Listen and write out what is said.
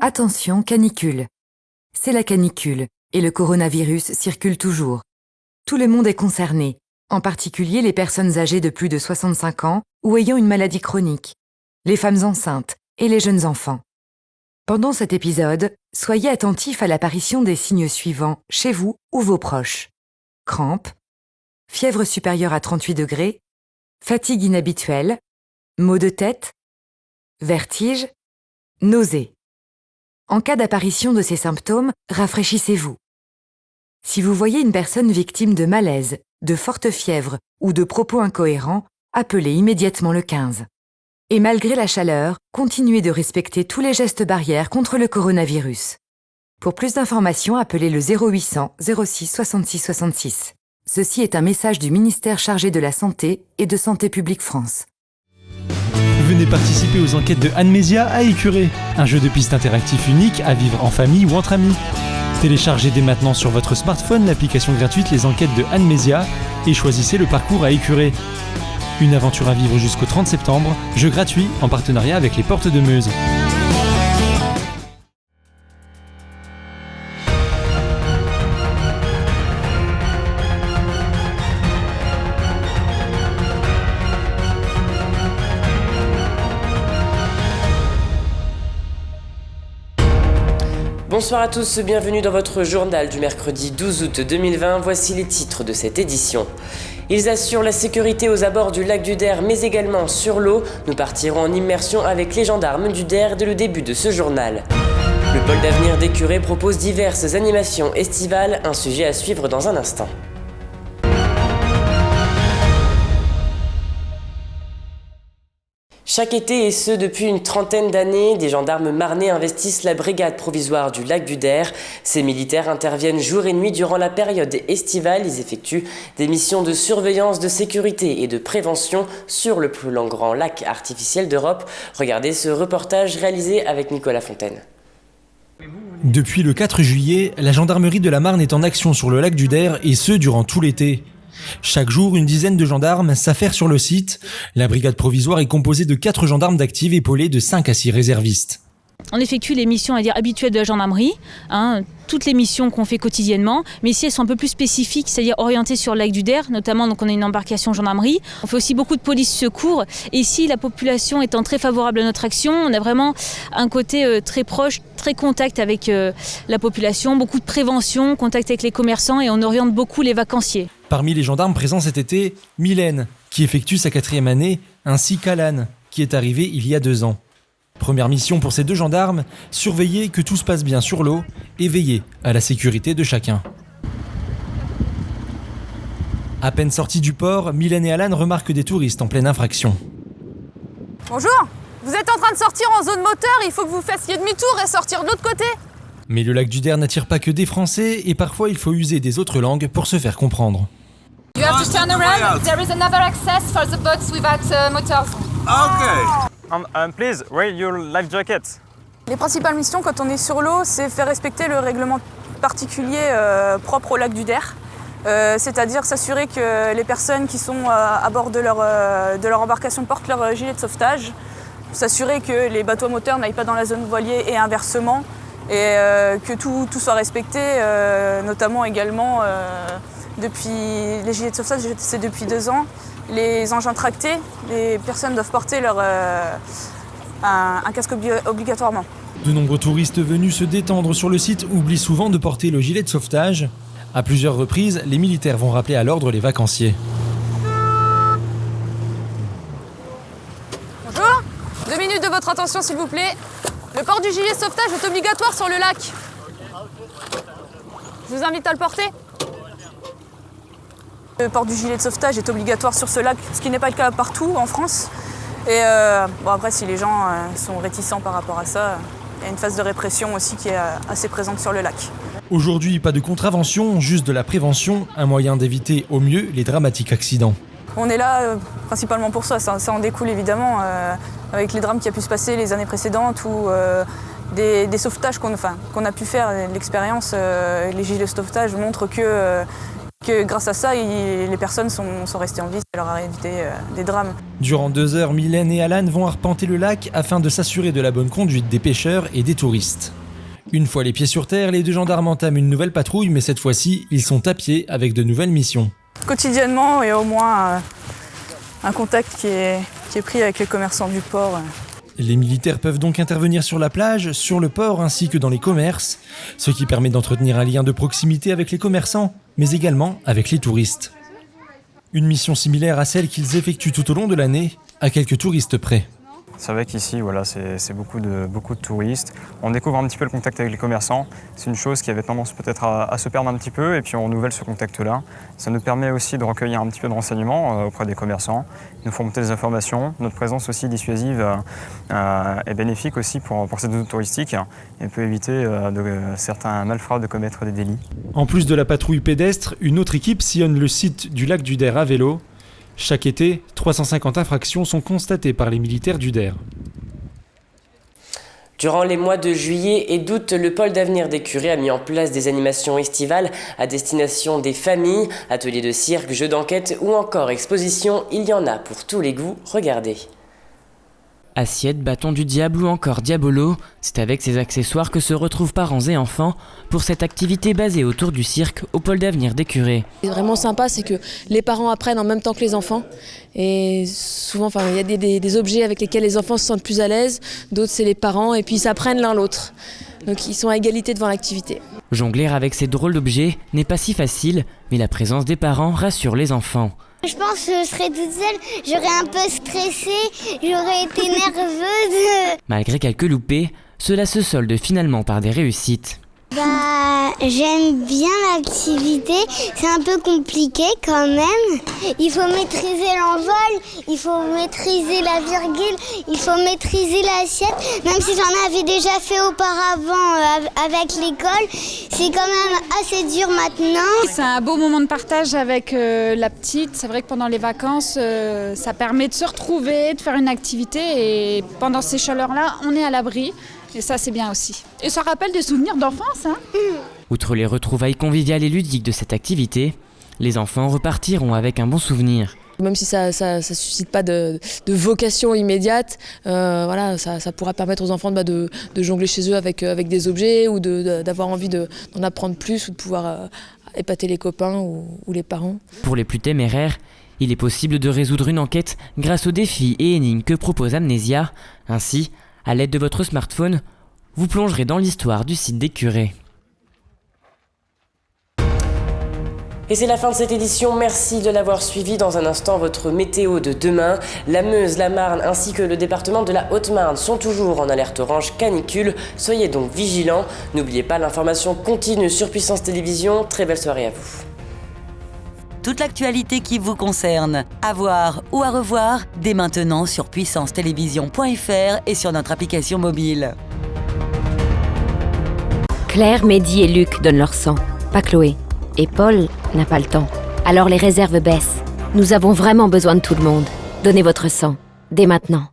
Attention, canicule. C'est la canicule, et le coronavirus circule toujours. Tout le monde est concerné, en particulier les personnes âgées de plus de 65 ans ou ayant une maladie chronique, les femmes enceintes et les jeunes enfants. Pendant cet épisode, soyez attentifs à l'apparition des signes suivants chez vous ou vos proches. Crampes, fièvre supérieure à 38 degrés, fatigue inhabituelle, maux de tête, vertige, nausées. En cas d'apparition de ces symptômes, rafraîchissez-vous. Si vous voyez une personne victime de malaise, de forte fièvre ou de propos incohérents, appelez immédiatement le 15. Et malgré la chaleur, continuez de respecter tous les gestes barrières contre le coronavirus. Pour plus d'informations, appelez le 0800 06 66 66. Ceci est un message du ministère chargé de la Santé et de Santé publique France. Venez participer aux enquêtes de Anne Mézia à Écuré, un jeu de piste interactif unique à vivre en famille ou entre amis. Téléchargez dès maintenant sur votre smartphone l'application gratuite Les Enquêtes de Anne Mézia et choisissez le parcours à Écuré. Une aventure à vivre jusqu'au 30 septembre, jeu gratuit en partenariat avec les Portes de Meuse. Bonsoir à tous, bienvenue dans votre journal du mercredi 12 août 2020. Voici les titres de cette édition. Ils assurent la sécurité aux abords du lac du Der, mais également sur l'eau. Nous partirons en immersion avec les gendarmes du Der dès le début de ce journal. Le pôle d'avenir d'Écuré propose diverses animations estivales, un sujet à suivre dans un instant. Chaque été, et ce depuis une trentaine d'années, des gendarmes marnais investissent la brigade provisoire du lac du Der. Ces militaires interviennent jour et nuit durant la période estivale. Ils effectuent des missions de surveillance, de sécurité et de prévention sur le plus grand lac artificiel d'Europe. Regardez ce reportage réalisé avec Nicolas Fontaine. Depuis le 4 juillet, la gendarmerie de la Marne est en action sur le lac du Der et ce durant tout l'été. Chaque jour, une dizaine de gendarmes s'affairent sur le site. La brigade provisoire est composée de 4 gendarmes d'active épaulés de 5 à 6 réservistes. On effectue les missions habituelles de la gendarmerie, toutes les missions qu'on fait quotidiennement, mais ici elles sont un peu plus spécifiques, c'est-à-dire orientées sur le lac du Der, notamment donc on a une embarcation gendarmerie. On fait aussi beaucoup de police secours et ici la population étant très favorable à notre action, on a vraiment un côté très proche, très contact avec la population, beaucoup de prévention, contact avec les commerçants et on oriente beaucoup les vacanciers. Parmi les gendarmes présents cet été, Mylène, qui effectue sa 4e année, ainsi qu'Alan, qui est arrivé il y a 2 ans. Première mission pour ces 2 gendarmes, surveiller que tout se passe bien sur l'eau et veiller à la sécurité de chacun. À peine sortis du port, Mylène et Alan remarquent des touristes en pleine infraction. Bonjour, vous êtes en train de sortir en zone moteur, il faut que vous fassiez demi-tour et sortir de l'autre côté. Mais le lac du Der n'attire pas que des Français et parfois il faut user des autres langues pour se faire comprendre. You have to turn around. There is another access for the boats without motors. Okay. Please, wear your life jacket. Les principales missions quand on est sur l'eau, c'est faire respecter le règlement particulier propre au lac du Der. C'est-à-dire s'assurer que les personnes qui sont à bord de leur embarcation portent leur gilet de sauvetage, s'assurer que les bateaux moteurs n'aillent pas dans la zone voilier et inversement, et que tout soit respecté, notamment également depuis les gilets de sauvetage, c'est depuis 2 ans. Les engins tractés, les personnes doivent porter un casque obligatoirement. De nombreux touristes venus se détendre sur le site oublient souvent de porter le gilet de sauvetage. À plusieurs reprises, les militaires vont rappeler à l'ordre les vacanciers. Bonjour, 2 minutes de votre attention s'il vous plaît. Le port du gilet de sauvetage est obligatoire sur le lac. Je vous invite à le porter. Le port du gilet de sauvetage est obligatoire sur ce lac, ce qui n'est pas le cas partout en France. Et après, si les gens sont réticents par rapport à ça, il y a une phase de répression aussi qui est assez présente sur le lac. Aujourd'hui, pas de contravention, juste de la prévention, un moyen d'éviter au mieux les dramatiques accidents. On est là principalement pour ça en découle évidemment avec les drames qui a pu se passer les années précédentes ou des sauvetages qu'on a pu faire. L'expérience, les gilets de sauvetage montrent que que grâce à ça, les personnes sont restées en vie, ça leur a évité des drames. Durant 2 heures, Mylène et Alan vont arpenter le lac afin de s'assurer de la bonne conduite des pêcheurs et des touristes. Une fois les pieds sur terre, les 2 gendarmes entament une nouvelle patrouille, mais cette fois-ci, ils sont à pied avec de nouvelles missions. Quotidiennement, il y a au moins un contact qui est pris avec les commerçants du port. Les militaires peuvent donc intervenir sur la plage, sur le port ainsi que dans les commerces, ce qui permet d'entretenir un lien de proximité avec les commerçants, mais également avec les touristes. Une mission similaire à celle qu'ils effectuent tout au long de l'année, à quelques touristes près. C'est vrai qu'ici, voilà, c'est beaucoup de touristes. On découvre un petit peu le contact avec les commerçants. C'est une chose qui avait tendance peut-être à se perdre un petit peu, et puis on renouvelle ce contact-là. Ça nous permet aussi de recueillir un petit peu de renseignements auprès des commerçants. Ils nous font monter des informations. Notre présence aussi dissuasive est bénéfique aussi pour cette zone touristique et peut éviter certains malfrats de commettre des délits. En plus de la patrouille pédestre, une autre équipe sillonne le site du lac du Der à vélo. Chaque été, 350 infractions sont constatées par les militaires du Der. Durant les mois de juillet et d'août, le pôle d'avenir des curés a mis en place des animations estivales à destination des familles, ateliers de cirque, jeux d'enquête ou encore expositions. Il y en a pour tous les goûts, regardez. Assiette, bâton du diable ou encore diabolo, c'est avec ces accessoires que se retrouvent parents et enfants pour cette activité basée autour du cirque au pôle d'avenir des curés. Ce qui est vraiment sympa, c'est que les parents apprennent en même temps que les enfants. Et souvent, il y a des objets avec lesquels les enfants se sentent plus à l'aise, d'autres c'est les parents, et puis ils s'apprennent l'un l'autre. Donc ils sont à égalité devant l'activité. Jongler avec ces drôles d'objets n'est pas si facile, mais la présence des parents rassure les enfants. Je pense que je serais toute seule, j'aurais un peu stressé, j'aurais été nerveuse. Malgré quelques loupés, cela se solde finalement par des réussites. J'aime bien l'activité, c'est un peu compliqué quand même. Il faut maîtriser l'envol, il faut maîtriser la virgule, il faut maîtriser l'assiette. Même si j'en avais déjà fait auparavant avec l'école, c'est quand même assez dur maintenant. C'est un beau moment de partage avec la petite. C'est vrai que pendant les vacances, ça permet de se retrouver, de faire une activité et pendant ces chaleurs-là, on est à l'abri. Et ça, c'est bien aussi. Et ça rappelle des souvenirs d'enfance. Outre les retrouvailles conviviales et ludiques de cette activité, les enfants repartiront avec un bon souvenir. Même si ça suscite pas de vocation immédiate, ça pourra permettre aux enfants de jongler chez eux avec des objets ou d'avoir envie d'en apprendre plus ou de pouvoir épater les copains ou les parents. Pour les plus téméraires, il est possible de résoudre une enquête grâce aux défis et énigmes que propose Amnésia. Ainsi, à l'aide de votre smartphone, vous plongerez dans l'histoire du site des curés. Et c'est la fin de cette édition, merci de l'avoir suivi. Dans un instant, votre météo de demain. La Meuse, la Marne ainsi que le département de la Haute-Marne sont toujours en alerte orange canicule. Soyez donc vigilants. N'oubliez pas, l'information continue sur Puissance Télévisions. Très belle soirée à vous. Toute l'actualité qui vous concerne, à voir ou à revoir, dès maintenant sur puissancetélévision.fr et sur notre application mobile. Claire, Mehdi et Luc donnent leur sang, pas Chloé. Et Paul n'a pas le temps. Alors les réserves baissent. Nous avons vraiment besoin de tout le monde. Donnez votre sang, dès maintenant.